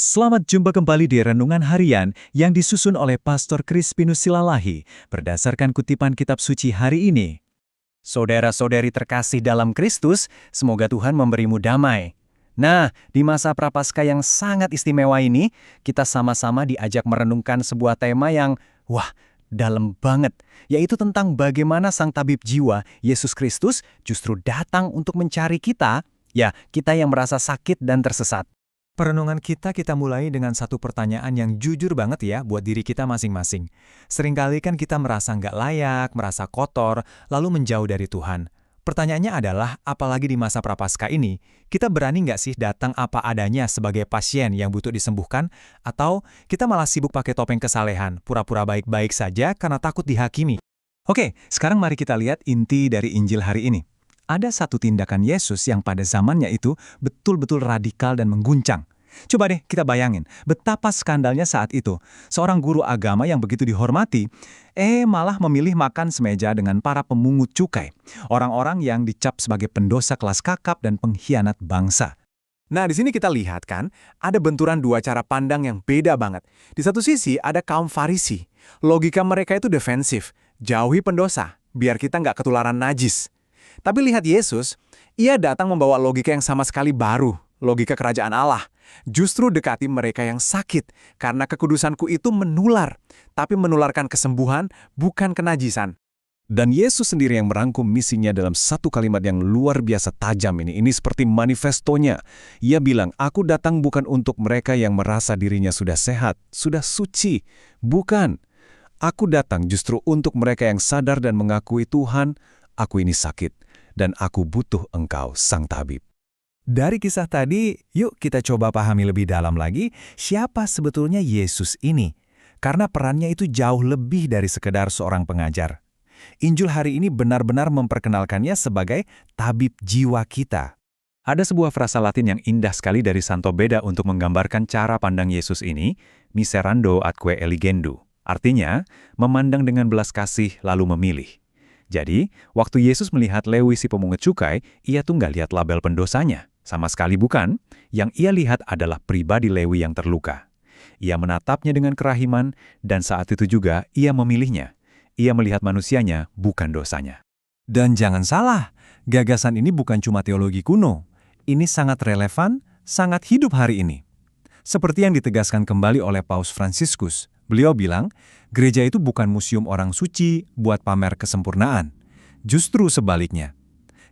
Selamat jumpa kembali di Renungan Harian yang disusun oleh Pastor Crispinus Silalahi berdasarkan kutipan kitab suci hari ini. Saudara-saudari terkasih dalam Kristus, semoga Tuhan memberimu damai. Nah, di masa Prapaskah yang sangat istimewa ini, kita sama-sama diajak merenungkan sebuah tema yang, dalam banget, yaitu tentang bagaimana Sang Tabib Jiwa, Yesus Kristus, justru datang untuk mencari kita yang merasa sakit dan tersesat. Perenungan kita mulai dengan satu pertanyaan yang jujur banget ya buat diri kita masing-masing. Seringkali kan kita merasa nggak layak, merasa kotor, lalu menjauh dari Tuhan. Pertanyaannya adalah, apalagi di masa Prapaskah ini, kita berani nggak sih datang apa adanya sebagai pasien yang butuh disembuhkan? Atau kita malah sibuk pakai topeng kesalehan, pura-pura baik-baik saja karena takut dihakimi? Oke, sekarang mari kita lihat inti dari Injil hari ini. Ada satu tindakan Yesus yang pada zamannya itu betul-betul radikal dan mengguncang. Coba deh kita bayangin, betapa skandalnya saat itu. Seorang guru agama yang begitu dihormati, malah memilih makan semeja dengan para pemungut cukai. Orang-orang yang dicap sebagai pendosa kelas kakap dan pengkhianat bangsa. Nah, di sini kita lihat kan, ada benturan dua cara pandang yang beda banget. Di satu sisi ada kaum Farisi. Logika mereka itu defensif, jauhi pendosa, biar kita nggak ketularan najis. Tapi lihat Yesus, ia datang membawa logika yang sama sekali baru, logika kerajaan Allah. Justru dekati mereka yang sakit, karena kekudusanku itu menular, tapi menularkan kesembuhan, bukan kenajisan. Dan Yesus sendiri yang merangkum misinya dalam satu kalimat yang luar biasa tajam ini. Ini seperti manifestonya. Ia bilang, aku datang bukan untuk mereka yang merasa dirinya sudah sehat, sudah suci. Bukan. Aku datang justru untuk mereka yang sadar dan mengakui Tuhan, aku ini sakit, dan aku butuh Engkau, Sang Tabib. Dari kisah tadi, yuk kita coba pahami lebih dalam lagi siapa sebetulnya Yesus ini. Karena perannya itu jauh lebih dari sekedar seorang pengajar. Injil hari ini benar-benar memperkenalkannya sebagai tabib jiwa kita. Ada sebuah frasa Latin yang indah sekali dari Santo Beda untuk menggambarkan cara pandang Yesus ini, miserando atque eligendo. Artinya, memandang dengan belas kasih lalu memilih. Jadi, waktu Yesus melihat Lewi si pemungut cukai, ia tuh nggak lihat label pendosanya. Sama sekali bukan. Yang ia lihat adalah pribadi Lewi yang terluka. Ia menatapnya dengan kerahiman, dan saat itu juga ia memilihnya. Ia melihat manusianya, bukan dosanya. Dan jangan salah, gagasan ini bukan cuma teologi kuno. Ini sangat relevan, sangat hidup hari ini. Seperti yang ditegaskan kembali oleh Paus Fransiskus, beliau bilang, gereja itu bukan museum orang suci buat pamer kesempurnaan. Justru sebaliknya.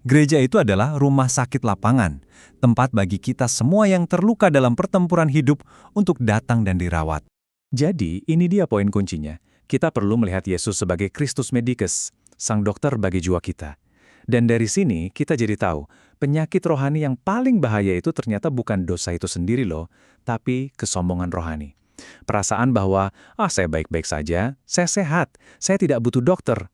Gereja itu adalah rumah sakit lapangan, tempat bagi kita semua yang terluka dalam pertempuran hidup untuk datang dan dirawat. Jadi, ini dia poin kuncinya. Kita perlu melihat Yesus sebagai Christus Medicus, sang dokter bagi jiwa kita. Dan dari sini kita jadi tahu, penyakit rohani yang paling bahaya itu ternyata bukan dosa itu sendiri loh, tapi kesombongan rohani. Perasaan bahwa, saya baik-baik saja, saya sehat, saya tidak butuh dokter.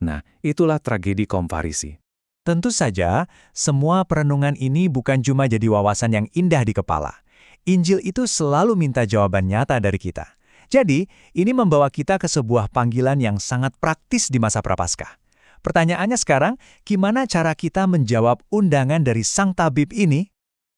Nah, itulah tragedi kaum Farisi. Tentu saja, semua perenungan ini bukan cuma jadi wawasan yang indah di kepala. Injil itu selalu minta jawaban nyata dari kita. Jadi, ini membawa kita ke sebuah panggilan yang sangat praktis di masa Prapaskah. Pertanyaannya sekarang, gimana cara kita menjawab undangan dari Sang Tabib ini?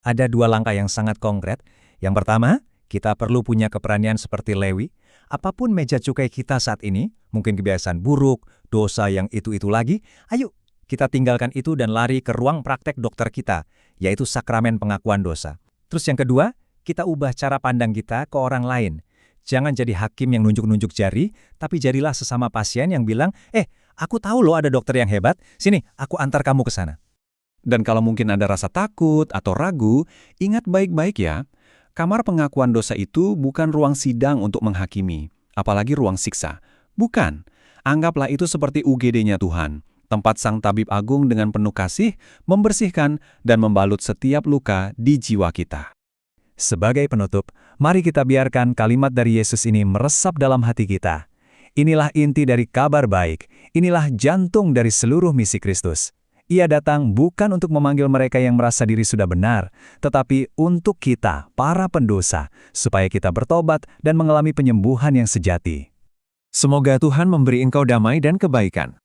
Ada dua langkah yang sangat konkret. Yang pertama, kita perlu punya keberanian seperti Lewi. Apapun meja cukai kita saat ini, mungkin kebiasaan buruk, dosa yang itu-itu lagi, ayo kita tinggalkan itu dan lari ke ruang praktek dokter kita, yaitu sakramen pengakuan dosa. Terus yang kedua, kita ubah cara pandang kita ke orang lain. Jangan jadi hakim yang nunjuk-nunjuk jari, tapi jadilah sesama pasien yang bilang, aku tahu loh ada dokter yang hebat, sini aku antar kamu ke sana. Dan kalau mungkin ada rasa takut atau ragu, ingat baik-baik ya, kamar pengakuan dosa itu bukan ruang sidang untuk menghakimi, apalagi ruang siksa. Bukan, anggaplah itu seperti UGD-nya Tuhan. Tempat Sang Tabib Agung dengan penuh kasih, membersihkan dan membalut setiap luka di jiwa kita. Sebagai penutup, mari kita biarkan kalimat dari Yesus ini meresap dalam hati kita. Inilah inti dari kabar baik, inilah jantung dari seluruh misi Kristus. Ia datang bukan untuk memanggil mereka yang merasa diri sudah benar, tetapi untuk kita, para pendosa, supaya kita bertobat dan mengalami penyembuhan yang sejati. Semoga Tuhan memberi engkau damai dan kebaikan.